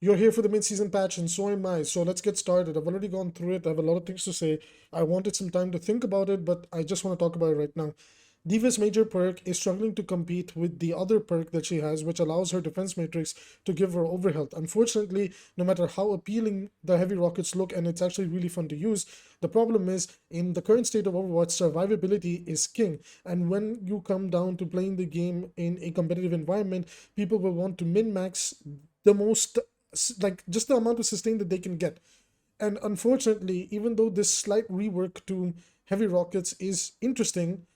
You're here for the mid-season patch, and so am I. So let's get started. I've already gone through it. I have a lot of things to say. I wanted some time to think about it, but I just want to talk about it right now. Diva's major perk is struggling to compete with the other perk that she has, which allows her defense matrix to give her overhealth. Unfortunately, no matter how appealing the heavy rockets look, and it's actually really fun to use, the problem is in the current state of Overwatch, survivability is king. And when you come down to playing the game in a competitive environment, people will want to min-max the most, like just the amount of sustain that they can get. And unfortunately, even though this slight rework to heavy rockets is interesting,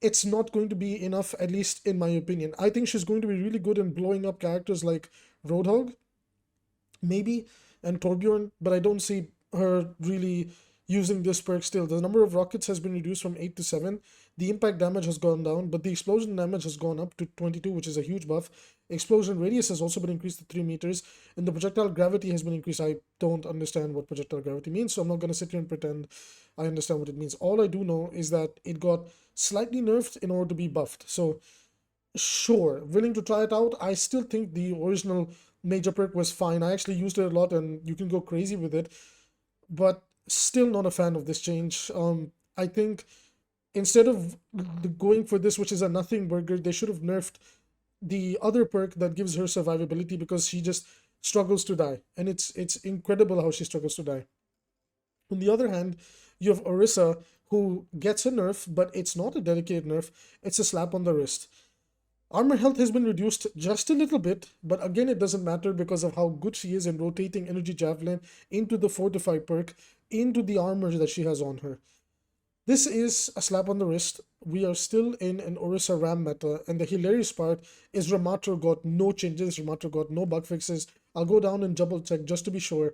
it's not going to be enough, at least in my opinion. I think she's going to be really good in blowing up characters like Roadhog, maybe, and Torbjorn, but I don't see her really using this perk still. The number of rockets has been reduced from 8 to 7. The impact damage has gone down, but the explosion damage has gone up to 22, which is a huge buff. Explosion radius has also been increased to 3 meters, and the projectile gravity has been increased. I don't understand what projectile gravity means, so I'm not going to sit here and pretend I understand what it means. All I do know is that it got slightly nerfed in order to be buffed. So sure, willing to try it out. I still think the original major perk was fine. I actually used it a lot and you can go crazy with it, but still not a fan of this change. I think instead of going for this, which is a nothing burger, they should have nerfed the other perk that gives her survivability, because she just struggles to die, and it's incredible how she struggles to die. On the other hand, you have Orisa, who gets a nerf, but it's not a dedicated nerf, it's a slap on the wrist. Armor health has been reduced just a little bit, but again, it doesn't matter because of how good she is in rotating Energy Javelin into the Fortify perk, into the armor that she has on her. This is a slap on the wrist. We are still in an Orisa Ram meta, and the hilarious part is Ramatro got no changes, Ramatro got no bug fixes. I'll go down and double check just to be sure.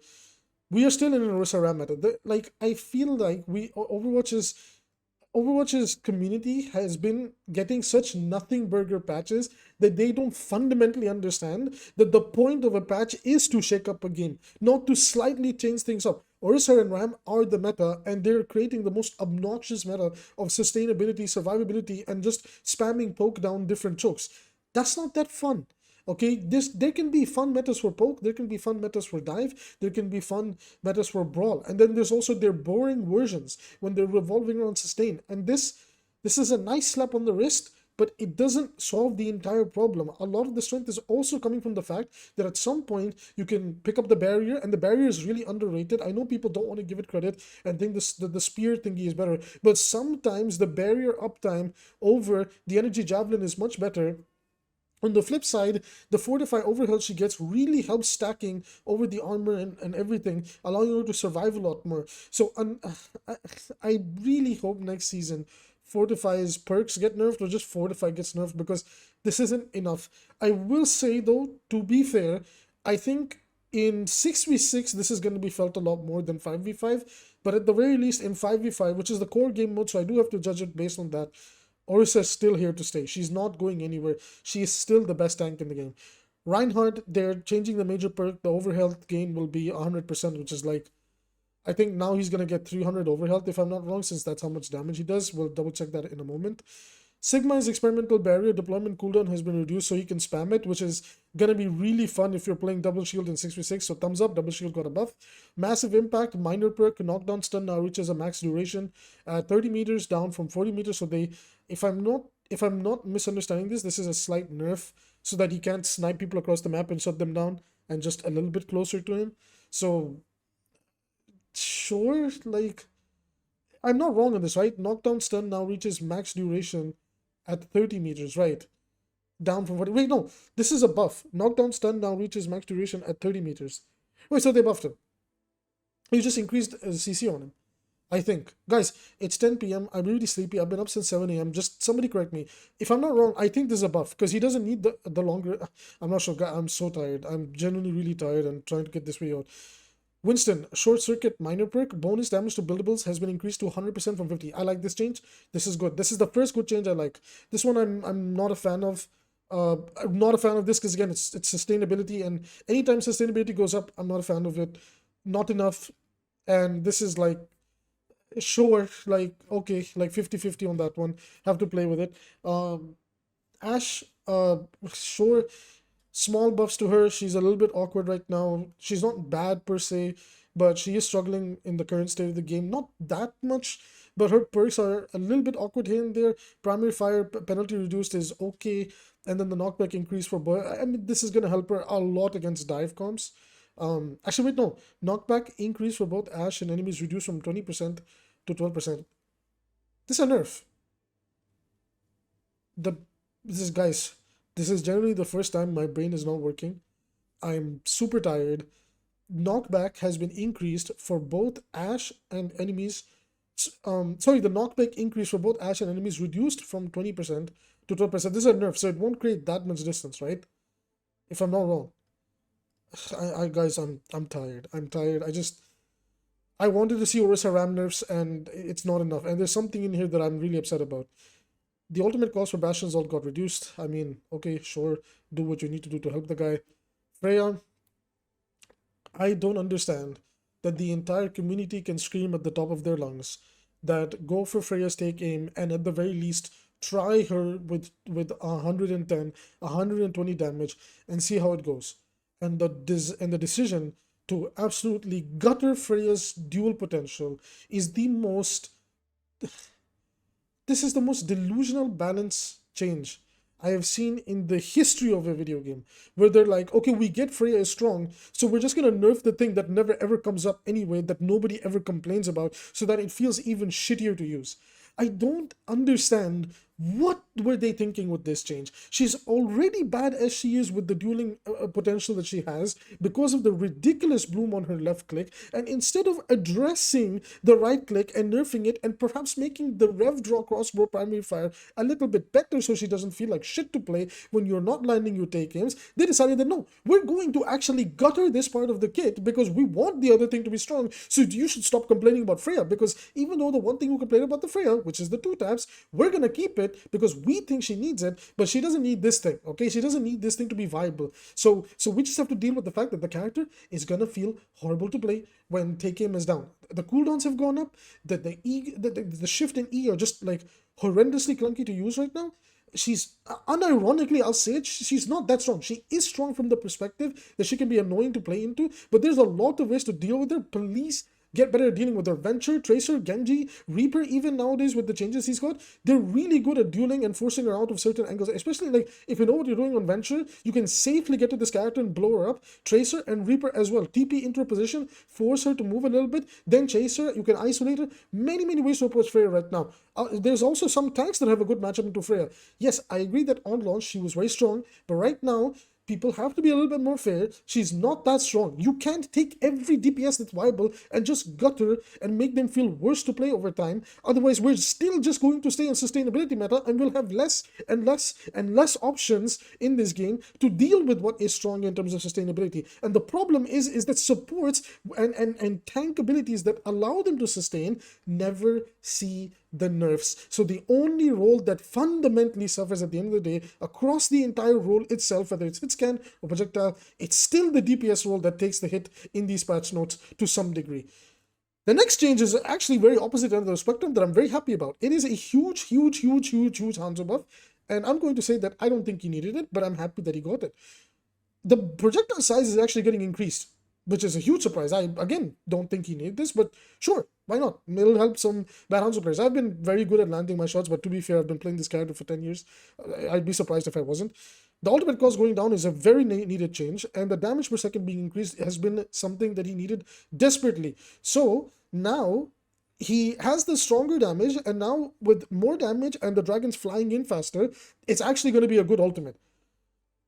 We are still in an Orisa Ram meta. Like, I feel like Overwatch's community has been getting such nothing burger patches that they don't fundamentally understand that the point of a patch is to shake up a game, not to slightly change things up. Orisa and Ram are the meta, and they're creating the most obnoxious meta of sustainability, survivability, and just spamming poke down different chokes. That's not that fun. Okay, there can be fun metas for poke, there can be fun metas for dive, there can be fun metas for brawl, and then there's also their boring versions when they're revolving around sustain. And this is a nice slap on the wrist, but it doesn't solve the entire problem. A lot of the strength is also coming from the fact that at some point you can pick up the barrier, and the barrier is really underrated. I know people don't want to give it credit and think the spear thingy is better, but sometimes the barrier uptime over the energy javelin is much better. On the flip side, the Fortify overhealth she gets really helps stacking over the armor and everything, allowing her to survive a lot more. So I, I really hope next season Fortify's perks get nerfed, or just Fortify gets nerfed, because this isn't enough. I will say though, to be fair, I think in 6v6 this is going to be felt a lot more than 5v5, but at the very least in 5v5, which is the core game mode, so I do have to judge it based on that, Orisa is still here to stay. She's not going anywhere. She is still the best tank in the game. Reinhardt, they're changing the major perk. The overhealth gain will be 100%, which is like, I think now he's going to get 300 overhealth, if I'm not wrong, since that's how much damage he does. We'll double check that in a moment. Sigma's experimental barrier deployment cooldown has been reduced so he can spam it, which is gonna be really fun if you're playing double shield in 6v6. So thumbs up, double shield got a buff. Massive impact, minor perk, knockdown stun now reaches a max duration at 30 meters, down from 40 meters. So they, if I'm not misunderstanding this, this is a slight nerf so that he can't snipe people across the map and shut them down and just a little bit closer to him. So sure, like, I'm not wrong on this, right? Knockdown stun now reaches max duration at 30 meters, right? Down from 40. Wait, no, this is a buff. Knockdown stun now reaches max duration at 30 meters. Wait, so they buffed him. You just increased CC on him, I think. Guys, it's 10 p.m. I'm really sleepy. I've been up since 7 a.m. Just somebody correct me. If I'm not wrong, I think this is a buff because he doesn't need the longer. I'm not sure. I'm so tired. I'm genuinely really tired and trying to get this video out. Winston, short circuit minor perk, bonus damage to buildables has been increased to 100% from 50. I like this change. This is good. This is the first good change I like. This one I'm not a fan of. I'm not a fan of this because again it's sustainability, and anytime sustainability goes up, I'm not a fan of it. Not enough. And this is like, sure, like okay, like 50-50 on that one. Have to play with it. Ash, sure. Small buffs to her. She's a little bit awkward right now. She's not bad per se, but she is struggling in the current state of the game. Not that much, but her perks are a little bit awkward here and there. Primary fire penalty reduced is okay, and then the knockback increase for boy. I mean, this is gonna help her a lot against dive comps. Actually, wait, no. Knockback increase for both Ashe and enemies reduced from 20% to 12%. This is a nerf. The this is guys. This is generally the first time my brain is not working. I'm super tired. Knockback has been increased for both Ashe and enemies. Sorry, the knockback increase for both Ashe and enemies reduced from 20% to 12%. This is a nerf, so it won't create that much distance, right? If I'm not wrong. I guys, I'm tired. I'm tired. I wanted to see Orisa Ram nerfs, and it's not enough. And there's something in here that I'm really upset about. The ultimate cost for Bastions all got reduced. I mean, okay, sure, do what you need to do to help the guy. Freya, I don't understand that the entire community can scream at the top of their lungs that go for Freya's take aim and at the very least try her with 110, 120 damage and see how it goes. And the decision to absolutely gutter Freya's dual potential is the most this is the most delusional balance change I have seen in the history of a video game, where they're like, okay, we get Freya is strong, so we're just gonna nerf the thing that never ever comes up anyway, that nobody ever complains about, so that it feels even shittier to use. I don't understand what were they thinking with this change. She's already bad as she is with the dueling potential that she has because of the ridiculous bloom on her left click, and instead of addressing the right click and nerfing it and perhaps making the rev draw crossbow primary fire a little bit better so she doesn't feel like shit to play when you're not landing your take aims, they decided that no, we're going to actually gutter this part of the kit because we want the other thing to be strong, so you should stop complaining about Freya, because even though the one thing you complain about the Freya, which is the 2 taps, we're gonna keep it because we think she needs it, but she doesn't need this thing, okay? She doesn't need this thing to be viable. So we just have to deal with the fact that the character is gonna feel horrible to play when take aim is down. The cooldowns have gone up, the shift in E are just like horrendously clunky to use right now. She's unironically, I'll say it, she's not that strong. She is strong from the perspective that she can be annoying to play into, but there's a lot of ways to deal with her. Please get better at dealing with their Venture, Tracer, Genji, Reaper. Even nowadays with the changes he's got, they're really good at dueling and forcing her out of certain angles, especially like if you know what you're doing on Venture, you can safely get to this character and blow her up. Tracer and Reaper as well, TP into a position, force her to move a little bit, then chase her, you can isolate her. Many ways to approach Freya right now. There's also some tanks that have a good matchup into Freya. Yes, I agree that on launch she was very strong, but right now people have to be a little bit more fair. She's not that strong. You can't take every DPS that's viable and just gutter and make them feel worse to play over time. Otherwise, we're still just going to stay in sustainability meta, and we'll have less and less options in this game to deal with what is strong in terms of sustainability. And the problem is that supports and tank abilities that allow them to sustain never see the nerfs. So the only role that fundamentally suffers at the end of the day across the entire role itself, whether it's hitscan or projectile, it's still the DPS role that takes the hit in these patch notes to some degree. The next change is actually very opposite end of the spectrum that I'm very happy about. It is a huge Hanzo buff, and I'm going to say that I don't think he needed it, but I'm happy that he got it. The projectile size is actually getting increased, which is a huge surprise. I, again, don't think he needed this, but sure, why not? It'll help some bad Hanzo players. I've been very good at landing my shots, but to be fair, I've been playing this character for 10 years. I'd be surprised if I wasn't. The ultimate cost going down is a very needed change, and the damage per second being increased has been something that he needed desperately. So now he has the stronger damage, and now with more damage and the dragons flying in faster, it's actually going to be a good ultimate.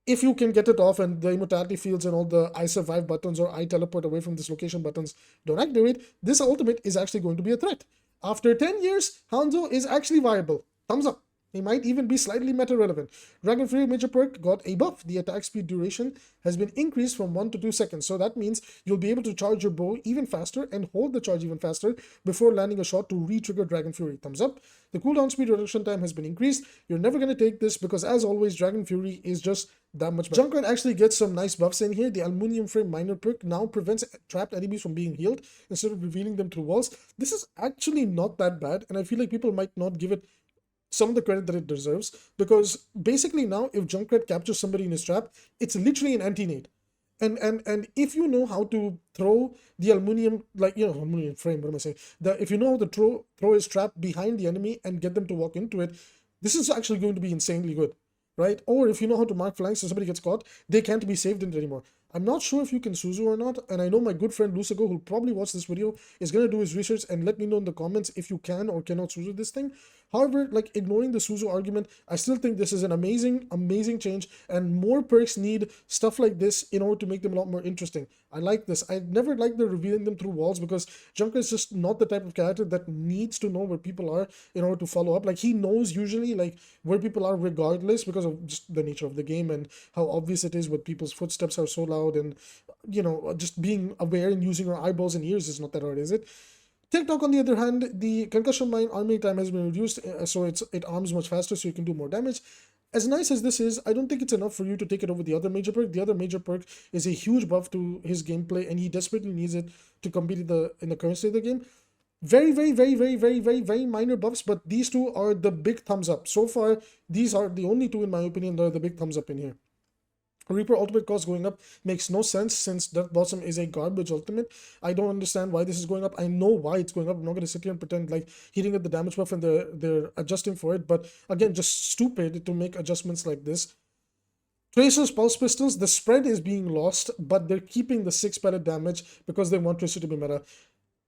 If you can get it off and the immortality fields and all the I survive buttons or I teleport away from this location buttons don't activate, this ultimate is actually going to be a threat. After 10 years, Hanzo is actually viable. Thumbs up. He might even be slightly meta relevant. Dragon Fury major perk got a buff. The attack speed duration has been increased from 1 to 2 seconds. So that means you'll be able to charge your bow even faster and hold the charge even faster before landing a shot to re-trigger Dragon Fury. Thumbs up. The cooldown speed reduction time has been increased. You're never going to take this because, as always, Dragon Fury is just that much better. Junkrat actually gets some nice buffs in here. The Aluminium Frame minor perk now prevents trapped enemies from being healed instead of revealing them through walls. This is actually not that bad, and I feel like people might not give it some of the credit that it deserves, because basically now if Junkrat captures somebody in his trap, it's literally an anti-nade. And if you know how to throw the aluminum, like, you know, aluminum frame, what am I saying? If you know how to throw his trap behind the enemy and get them to walk into it, this is actually going to be insanely good, right? Or if you know how to mark flanks so somebody gets caught, they can't be saved in it anymore. I'm not sure if you can Suzu or not, and I know my good friend 𝐒𝐿𝐿, who'll probably watch this video, is going to do his research and let me know in the comments if you can or cannot Suzu this thing. However, like, ignoring the Suzu argument, I still think this is an amazing, amazing change, and more perks need stuff like this in order to make them a lot more interesting. I like this. I never liked the revealing them through walls, because Junkrat is just not the type of character that needs to know where people are in order to follow up. Like, he knows usually like where people are regardless, because of just the nature of the game and how obvious it is when people's footsteps are so loud, and, you know, just being aware and using our eyeballs and ears is not that hard, is it? TikTok, on the other hand, the concussion mine arming time has been reduced, so it arms much faster, so you can do more damage. As nice as this is, I don't think it's enough for you to take it over the other major perk. The other major perk is a huge buff to his gameplay, and he desperately needs it to compete in the current state of the game. Very, very, very, very, very, very, very minor buffs, but these two are the big thumbs up. So far, these are the only two, in my opinion, that are the big thumbs up in here. Reaper ultimate cost going up makes no sense, since Death Blossom is a garbage ultimate. I don't understand why this is going up. I know why it's going up. I'm not going to sit here and pretend like he didn't get the damage buff and they're adjusting for it. But again, just stupid to make adjustments like this. Tracer's Pulse Pistols, the spread is being lost, but they're keeping the 6 pellet damage because they want Tracer to be meta.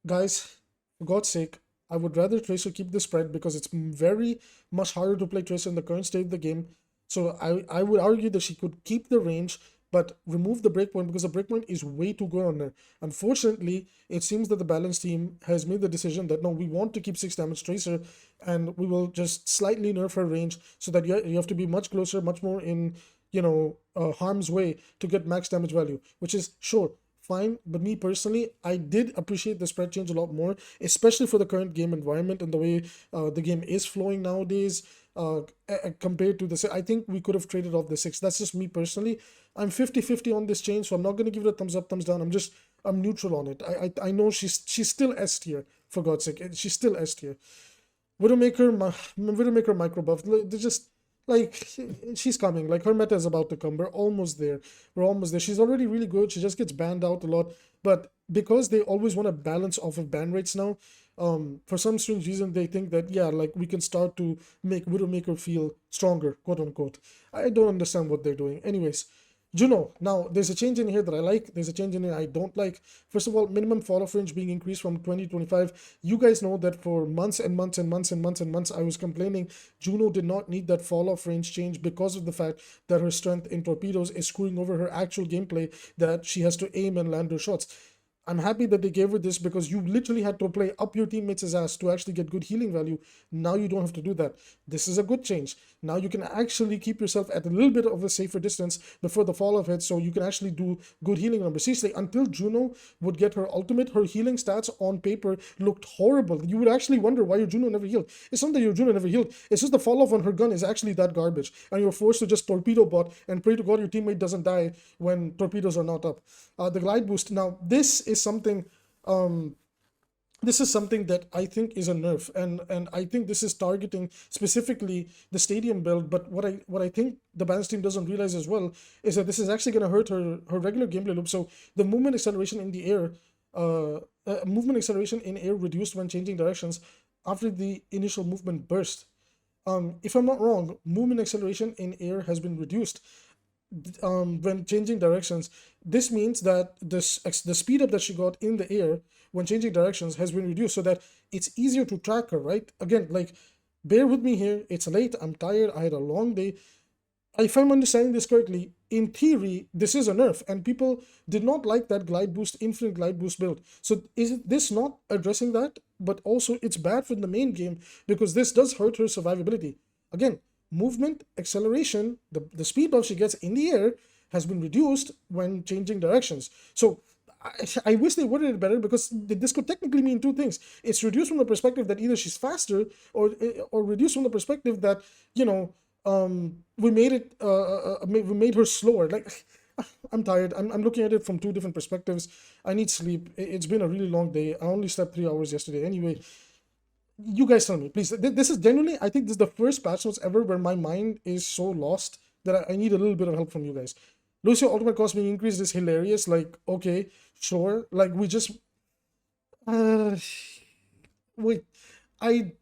Guys, for God's sake, I would rather Tracer keep the spread, because it's very much harder to play Tracer in the current state of the game. So I would argue that she could keep the range, but remove the breakpoint, because the breakpoint is way too good on her. Unfortunately, it seems that the balance team has made the decision that no, we want to keep 6 damage Tracer, and we will just slightly nerf her range, so that you have to be much closer, much more in, you know, harm's way to get max damage value, which is, sure, fine. But me personally, I did appreciate the spread change a lot more, especially for the current game environment and the way the game is flowing nowadays. Compared to the, I think we could have traded off the 6. That's just me personally. I'm 50-50 on this change, so I'm not going to give it a thumbs up, thumbs down. I'm neutral on it. I know she's still S tier, for God's sake. She's still S tier. Widowmaker micro buff. They're just like, she's coming. Like, her meta is about to come. We're almost there. She's already really good. She just gets banned out a lot. But because they always want to balance off of ban rates now, for some strange reason, they think that, yeah, like, we can start to make Widowmaker feel stronger, quote unquote. I don't understand what they're doing. Anyways, Juno. Now, there's a change in here that I like. There's a change in here I don't like. First of all, minimum fall off range being increased from 20 to 25. You guys know that for months and months and months and months and months, I was complaining Juno did not need that fall off range change, because of the fact that her strength in torpedoes is screwing over her actual gameplay, that she has to aim and land her shots. I'm happy that they gave her this, because you literally had to play up your teammates' ass to actually get good healing value. Now you don't have to do that. This is a good change. Now you can actually keep yourself at a little bit of a safer distance before the fall off hits, so you can actually do good healing numbers. Seriously, until Juno would get her ultimate, her healing stats on paper looked horrible. You would actually wonder why your Juno never healed. It's not that your Juno never healed. It's just the fall off on her gun is actually that garbage, and you're forced to just torpedo bot and pray to God your teammate doesn't die when torpedoes are not up. The glide boost. Now, this is something that I think is a nerf, and I think this is targeting specifically the stadium build. But what I think the balance team doesn't realize as well is that this is actually going to hurt her regular gameplay loop. So the movement acceleration in the air, reduced when changing directions after the initial movement burst. If I'm not wrong, movement acceleration in air has been reduced when changing directions. This means that the speed up that she got in the air when changing directions has been reduced, so that it's easier to track her, right? Again, like, bear with me here. It's late. I'm tired. I had a long day. If I'm understanding this correctly, in theory, this is a nerf, and people did not like that glide boost, infinite glide boost build. So is this not addressing that? But also, it's bad for the main game, because this does hurt her survivability. Again, movement acceleration, the speed buff she gets in the air, has been reduced when changing directions. So I wish they worded it better, because this could technically mean two things. It's reduced from the perspective that either she's faster, or reduced from the perspective that, you know, we made her slower. Like, I'm tired. I'm looking at it from two different perspectives. I need sleep. It's been a really long day. I only slept 3 hours yesterday. Anyway, You guys tell me, please. This is genuinely, I think this is the first patch notes ever where my mind is so lost that I need a little bit of help from you guys. Lucio ultimate cost being increased is hilarious. Like, okay, sure. Like, we just uh, wait, I,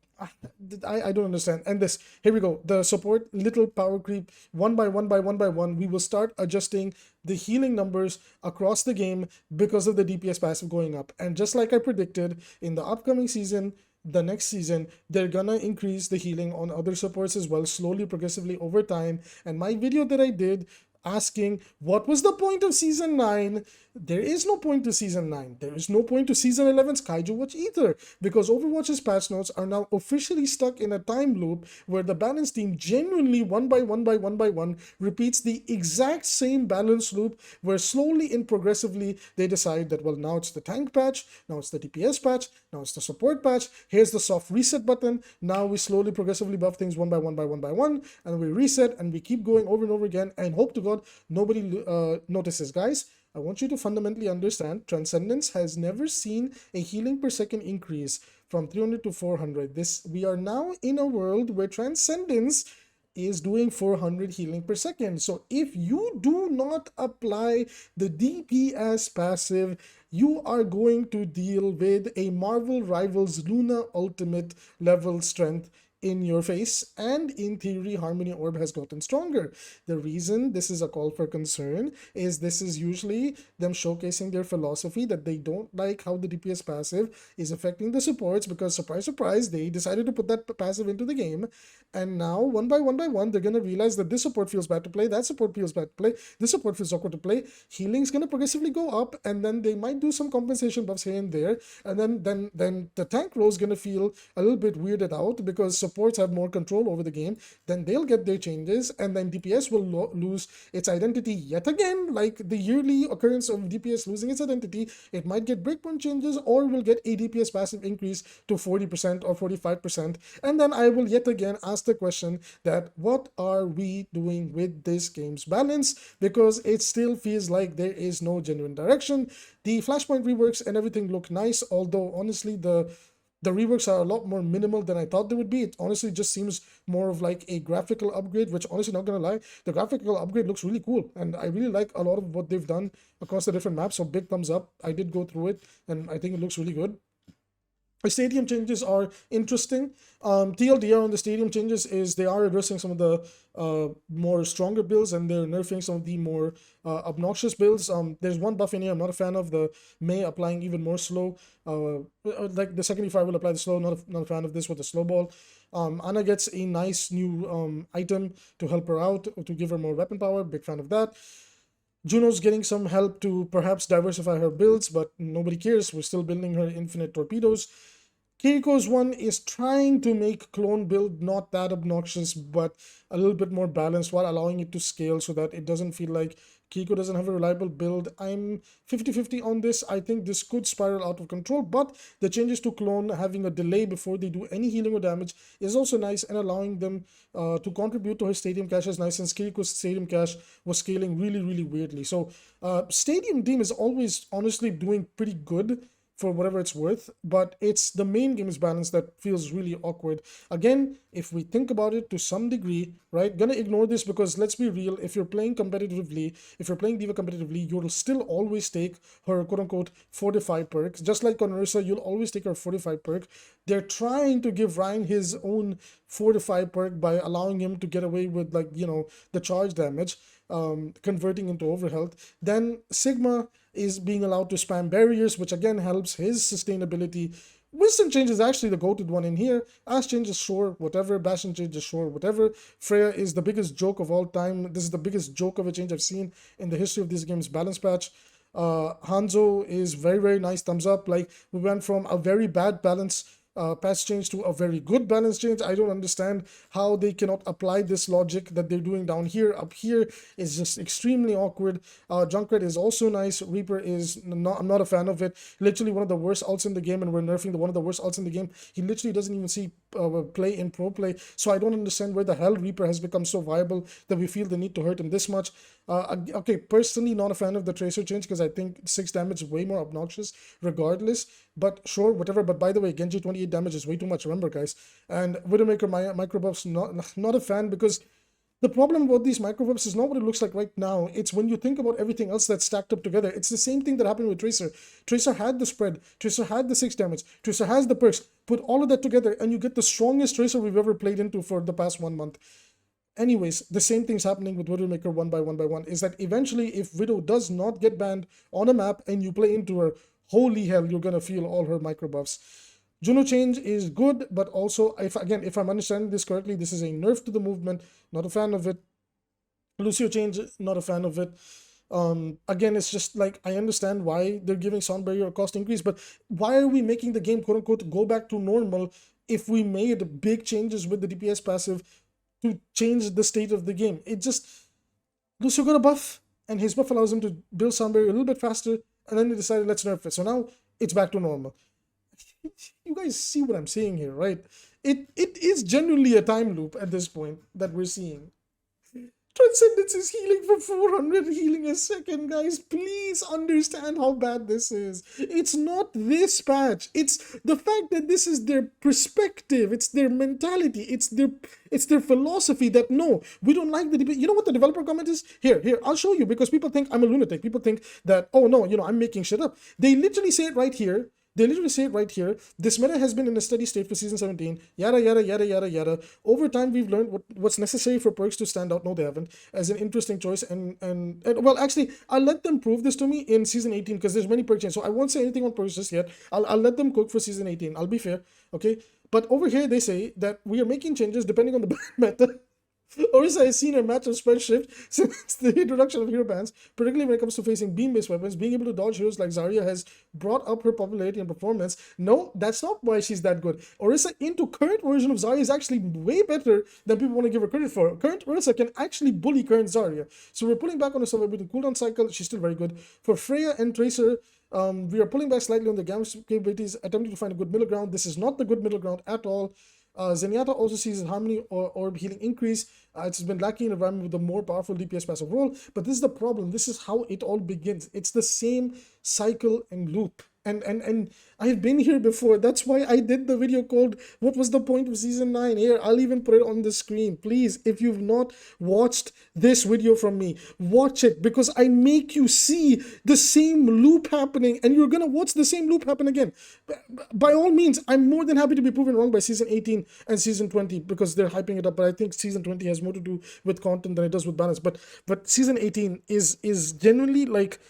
I don't understand. And this, here we go. The support little power creep, one by one by one by one. We will start adjusting the healing numbers across the game because of the DPS passive going up. And just like I predicted, in the upcoming season, the next season, they're gonna increase the healing on other supports as well, slowly, progressively over time. And my video that I did asking what was the point of season 9, there is no point to season 9. There is no point to season 11's Kaiju Watch either, because Overwatch's patch notes are now officially stuck in a time loop where the balance team genuinely one by one by one by one repeats the exact same balance loop, where slowly and progressively they decide that, well, now it's the tank patch, now it's the DPS patch, now it's the support patch, here's the soft reset button, now we slowly progressively buff things one by one by one by one, and we reset, and we keep going over and over again, and hope to God nobody notices. Guys, I want you to fundamentally understand, Transcendence has never seen a healing per second increase from 300 to 400. We are now in a world where Transcendence is doing 400 healing per second. So if you do not apply the DPS passive, you are going to deal with a Marvel Rivals Luna Ultimate level strength in your face, and in theory Harmony Orb has gotten stronger. The reason this is a call for concern is this is usually them showcasing their philosophy that they don't like how the DPS passive is affecting the supports, because surprise surprise, they decided to put that passive into the game, and now one by one they're gonna realize that this support feels bad to play, that support feels bad to play, this support feels awkward to play, healing's gonna progressively go up, and then they might do some compensation buffs here and there, and then the tank role is gonna feel a little bit weirded out because supports have more control over the game. Then they'll get their changes, and then DPS will lose its identity yet again, like the yearly occurrence of DPS losing its identity. It might get breakpoint changes, or will get a DPS passive increase to 40% or 45%, and then I will yet again ask the question that what are we doing with this game's balance, because it still feels like there is no genuine direction. The Flashpoint reworks and everything look nice, although honestly the reworks are a lot more minimal than I thought they would be. It honestly just seems more of like a graphical upgrade, which honestly, not gonna lie, the graphical upgrade looks really cool, and I really like a lot of what they've done across the different maps, so big thumbs up. I did go through it, and I think it looks really good. The stadium changes are interesting. TLDR on the stadium changes is they are addressing some of the more stronger builds, and they're nerfing some of the more obnoxious builds. There's one buff in here I'm not a fan of, the Mei applying even more slow. Like the second fire will apply the slow, not a fan of this with the slow ball. Ana gets a nice new item to help her out, to give her more weapon power, big fan of that. Juno's getting some help to perhaps diversify her builds, but nobody cares, we're still building her infinite torpedoes. Kiriko's one is trying to make clone build not that obnoxious, but a little bit more balanced while allowing it to scale so that it doesn't feel like Kiriko doesn't have a reliable build. I'm 50-50 on this. I think this could spiral out of control, but the changes to clone having a delay before they do any healing or damage is also nice, and allowing them to contribute to her stadium cache is nice, since Kiriko's stadium cache was scaling really weirdly. So stadium team is always honestly doing pretty good for whatever it's worth, but it's the main game's balance that feels really awkward. Again, if we think about it to some degree, right, gonna ignore this because let's be real, if you're playing competitively, if you're playing D.Va competitively, you'll still always take her quote-unquote fortified perks. Just like on Orisa, you'll always take her fortified perk. They're trying to give Ryan his own fortified perk by allowing him to get away with, like, you know, the charge damage, converting into overhealth. Then Sigma is being allowed to spam barriers, which again helps his sustainability. Winston change is actually the goated one in here. Ash change is sure, whatever. Bastion change is sure, whatever. Freya is the biggest joke of all time. This is the biggest joke of a change I've seen in the history of this game's balance patch. Hanzo is very nice, thumbs up. Like, we went from a very bad balance patch change to a very good balance change. I don't understand how they cannot apply this logic that they're doing down here. Up here is just extremely awkward. Junkrat is also nice. Reaper is not, I'm not a fan of it. Literally one of the worst ults in the game, and we're nerfing one of the worst ults in the game. He literally doesn't even see play in pro play, so I don't understand where the hell Reaper has become so viable that we feel the need to hurt him this much. Okay, personally not a fan of the Tracer change because I think 6 damage is way more obnoxious regardless. But sure, whatever. But by the way, Genji 28 damage is way too much, remember guys. And Widowmaker micro buffs, not a fan, because the problem about these micro buffs is not what it looks like right now. It's when you think about everything else that's stacked up together. It's the same thing that happened with Tracer. Tracer had the spread. Tracer had the 6 damage. Tracer has the perks. Put all of that together and you get the strongest Tracer we've ever played into for the past 1 month. Anyways, the same thing's happening with Widowmaker 1 by 1 by 1, is that eventually if Widow does not get banned on a map and you play into her, holy hell, you're gonna feel all her micro buffs. Juno change is good, but also, if I'm understanding this correctly, this is a nerf to the movement, not a fan of it. Lucio change, not a fan of it. Again, it's just like, I understand why they're giving sound barrier a cost increase, but why are we making the game quote unquote go back to normal if we made big changes with the DPS passive to change the state of the game? It just, Lucio got a buff, and his buff allows him to build sound barrier a little bit faster, and then they decided let's nerf it. So now it's back to normal. You guys see what I'm saying here, right? It is genuinely a time loop at this point that we're seeing. Transcendence is healing for 400 healing a second, guys. Please understand how bad this is. It's not this patch. It's the fact that this is their perspective. It's their mentality. It's their philosophy that no, we don't like the DPS. You know what the developer comment is? Here, I'll show you, because people think I'm a lunatic. People think that, oh no, I'm making shit up. They literally say it right here. This meta has been in a steady state for season 17. Yada, yada, yada, yada, yada. Over time, we've learned what's necessary for perks to stand out. No, they haven't. As an interesting choice. And well, actually, I'll let them prove this to me in season 18, because there's many perk changes. So I won't say anything on perks just yet. I'll let them cook for season 18. I'll be fair. Okay. But over here, they say that we are making changes depending on the meta. Orisa has seen her matchup spread shift since the introduction of hero bans, particularly when it comes to facing beam-based weapons. Being able to dodge heroes like Zarya has brought up her popularity and performance. No, that's not why she's that good. Orisa into current version of Zarya is actually way better than people want to give her credit for. Current Orisa can actually bully current Zarya. So we're pulling back on the survivability cooldown cycle. She's still very good. For Freya and Tracer, we are pulling back slightly on the damage capabilities, attempting to find a good middle ground. This is not the good middle ground at all. Zenyatta also sees Harmony Orb healing increase. It's been lacking in an environment with a more powerful DPS passive role, but this is the problem. This is how it all begins. It's the same cycle and loop. And I've been here before. That's why I did the video called "What was the point of season 9?" Here, I'll even put it on the screen. Please, if you've not watched this video from me, watch it, because I make you see the same loop happening, and you're gonna watch the same loop happen again. By all means, I'm more than happy to be proven wrong by season 18 and season 20, because they're hyping it up, but I think season 20 has more to do with content than it does with balance. But season 18 is genuinely like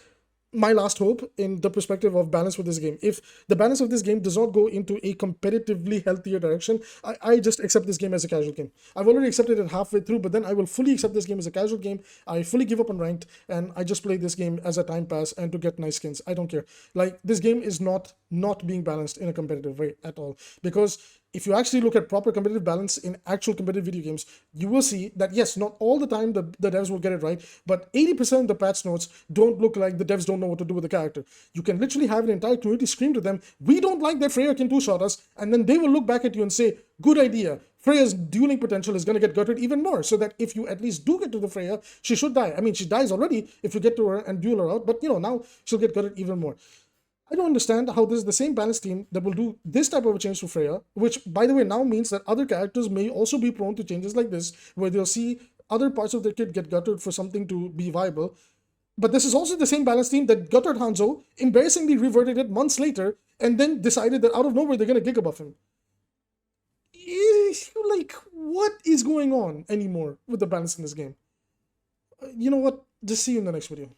my last hope in the perspective of balance with this game. If the balance of this game does not go into a competitively healthier direction, I just accept this game as a casual game. I've already accepted it halfway through, but then I will fully accept this game as a casual game. I fully give up on ranked, and I just play this game as a time pass and to get nice skins. I don't care. Like, this game is not being balanced in a competitive way at all, because if you actually look at proper competitive balance in actual competitive video games, you will see that yes, not all the time the devs will get it right, but 80% of the patch notes don't look like the devs don't know what to do with the character. You can literally have an entire community scream to them, "We don't like that Freya can two-shot us," and then they will look back at you and say, "Good idea. Freya's dueling potential is going to get gutted even more, so that if you at least do get to the Freya, she should die." I mean, she dies already if you get to her and duel her out, but now she'll get gutted even more. I don't understand how this is the same balance team that will do this type of a change to Freya, which, by the way, now means that other characters may also be prone to changes like this, where they'll see other parts of their kit get gutted for something to be viable. But this is also the same balance team that gutted Hanzo, embarrassingly reverted it months later, and then decided that out of nowhere they're going to gigabuff him. Like, what is going on anymore with the balance in this game? You know what? Just see you in the next video.